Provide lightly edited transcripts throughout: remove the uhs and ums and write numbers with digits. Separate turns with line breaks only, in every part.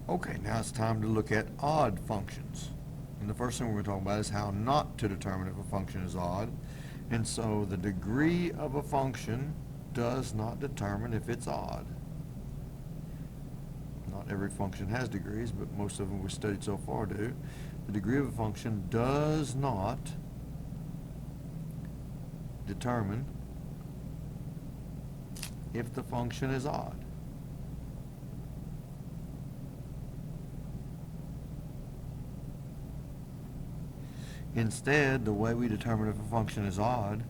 Okay, now it's time to look at odd functions. And the first thing we're going to talk about is how not to determine if a function is odd. And so the degree of a function does not determine if it's odd. Not every function has degrees, but most of them we studied so far do. The degree of a function does not determine if the function is odd. Instead, the way we determine if a function is odd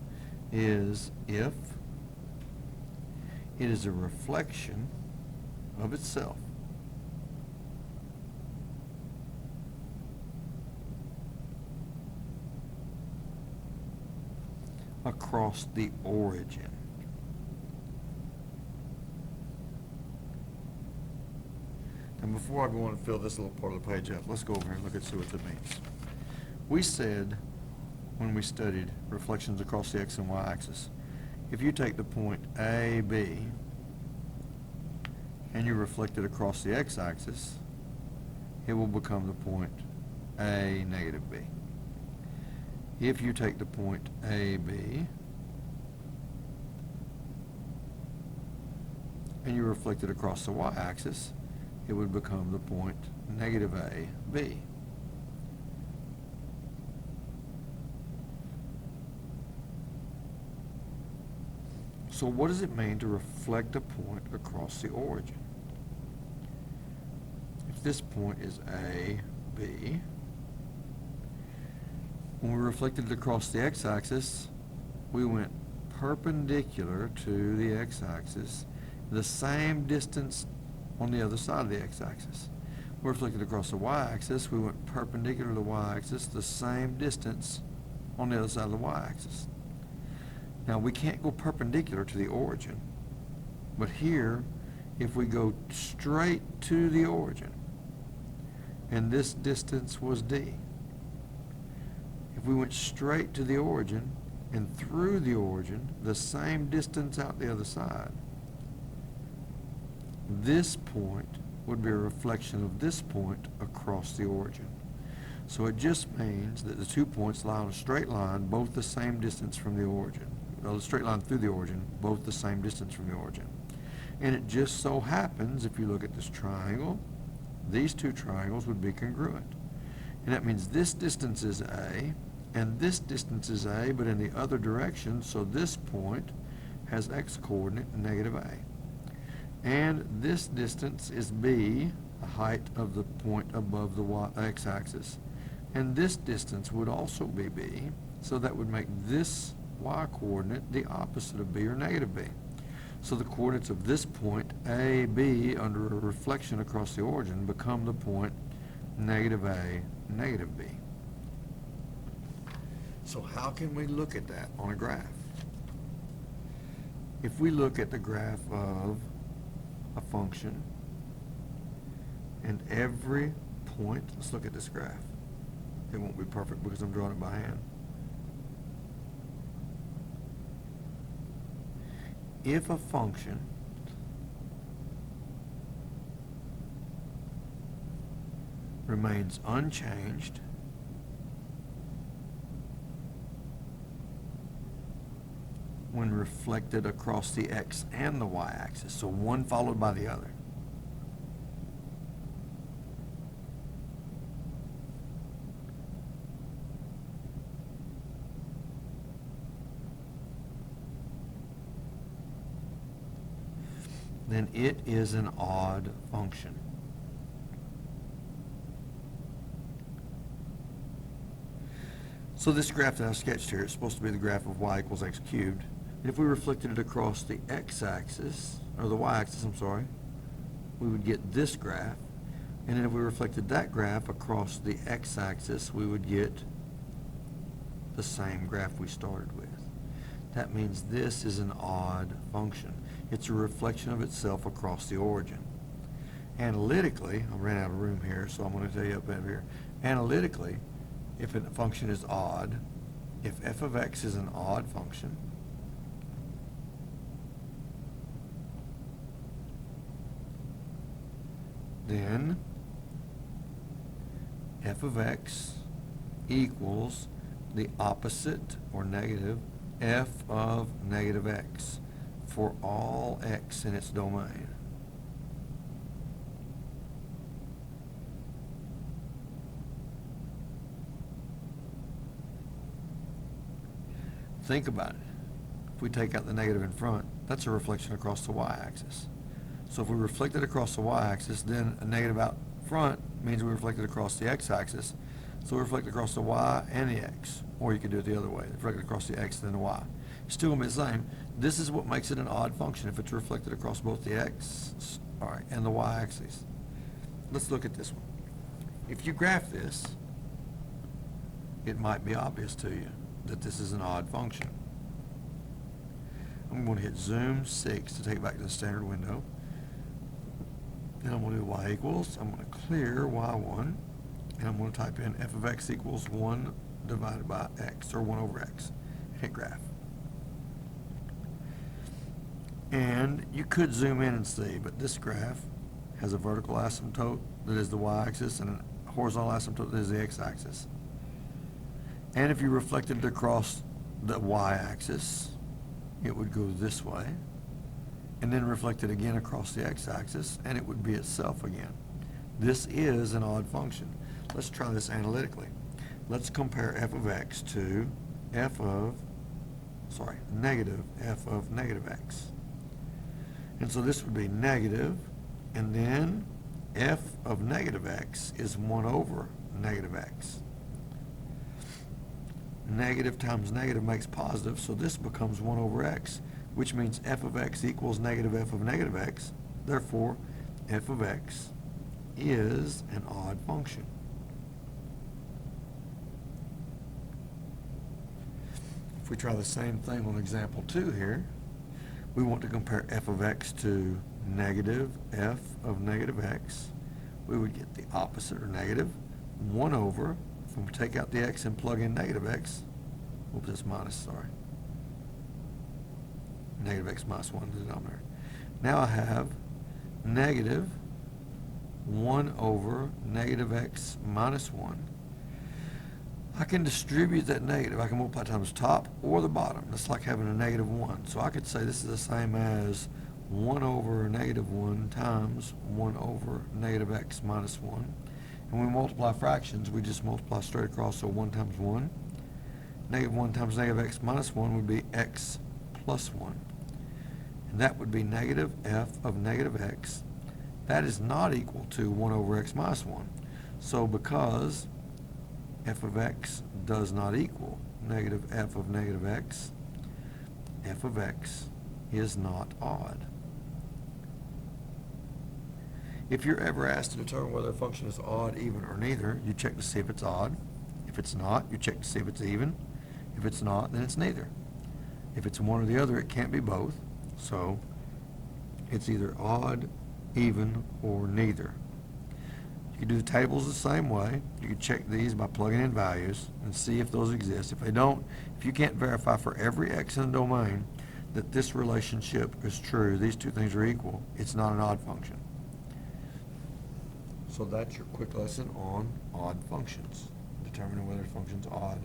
is if it is a reflection of itself across the origin. And before I go on and fill this little part of the page out, let's go over here and look at see what that means. We said when we studied reflections across the x and y axis, if you take the point A, B, and you reflect it across the x-axis, it will become the point A, negative B. If you take the point AB and you reflect it across the y-axis, it would become the point negative A, B. So what does it mean to reflect a point across the origin? If this point is A, B, when we reflected it across the x-axis, we went perpendicular to the x-axis, the same distance on the other side of the x-axis. We reflected across the y-axis, we went perpendicular to the y-axis, the same distance on the other side of the y-axis. Now, we can't go perpendicular to the origin, but here, if we go straight to the origin, and this distance was d, if we went straight to the origin and through the origin, the same distance out the other side, this point would be a reflection of this point across the origin. So it just means that the 2 points lie on a straight line, both the same distance from the origin. The straight line through the origin, both the same distance from the origin. And it just so happens, if you look at this triangle, these two triangles would be congruent. And that means this distance is A, and this distance is A, but in the other direction, so this point has x-coordinate negative A. And this distance is B, the height of the point above the x-axis. And this distance would also be B, so that would make this y-coordinate the opposite of B, or negative B. So the coordinates of this point, A, B, under a reflection across the origin, become the point negative A, negative B. So how can we look at that on a graph? If we look at the graph of a function, and every point, let's look at this graph. It won't be perfect because I'm drawing it by hand. If a function remains unchanged when reflected across the x and the y-axis, so one followed by the other, then it is an odd function. So this graph that I sketched here is supposed to be the graph of y equals x cubed. And if we reflected it across the x-axis, or the y-axis, I'm sorry, we would get this graph. And then if we reflected that graph across the x-axis, we would get the same graph we started with. That means this is an odd function. It's a reflection of itself across the origin. Analytically, I ran out of room here, so I'm going to tell you up here. Analytically, if a function is odd, if f of x is an odd function, then f of x equals the opposite or negative f of negative x for all x in its domain. Think about it. If we take out the negative in front, that's a reflection across the y-axis. So if we reflect it across the y-axis, then a negative out front means we reflect it across the x-axis. So we reflect across the y and the x. Or you could do it the other way, reflect it across the x and then the y. It's still going to be the same. This is what makes it an odd function if it's reflected across both the x, and the y-axis. Let's look at this one. If you graph this, it might be obvious to you that this is an odd function. I'm going to hit zoom 6 to take it back to the standard window. Then I'm going to do y equals. I'm going to clear y1, and I'm going to type in f of x equals 1 divided by x, or 1 over x. Hit graph. And you could zoom in and see, but this graph has a vertical asymptote that is the y-axis and a horizontal asymptote that is the x-axis. And if you reflected it across the y-axis, it would go this way, and then reflect it again across the x-axis, and it would be itself again. This is an odd function. Let's try this analytically. Let's compare f of x to negative f of negative x. And so this would be negative, and then f of negative x is 1 over negative x. Negative times negative makes positive, so this becomes 1 over x, which means f of x equals negative f of negative x. Therefore, f of x is an odd function. If we try the same thing on example 2 here, we want to compare f of x to negative f of negative x. We would get the opposite, or negative 1 over. If we take out the x and plug in negative x, oops, that's minus, sorry. Negative x minus 1 in the denominator. Now I have negative 1 over negative x minus 1. I can distribute that negative. I can multiply times top or the bottom. That's like having a negative 1. So I could say this is the same as 1 over negative 1 times 1 over negative x minus 1. And when we multiply fractions, we just multiply straight across, so 1 times 1. Negative 1 times negative x minus 1 would be x plus 1. And that would be negative f of negative x. That is not equal to 1 over x minus 1. So because f of x does not equal negative f of negative x, f of x is not odd. If you're ever asked to determine whether a function is odd, even, or neither, you check to see if it's odd. If it's not, you check to see if it's even. If it's not, then it's neither. If it's one or the other, it can't be both. So it's either odd, even, or neither. You can do the tables the same way. You can check these by plugging in values and see if those exist. If they don't, if you can't verify for every x in the domain that this relationship is true, these two things are equal, it's not an odd function. So that's your quick lesson on odd functions, determining whether a function's odd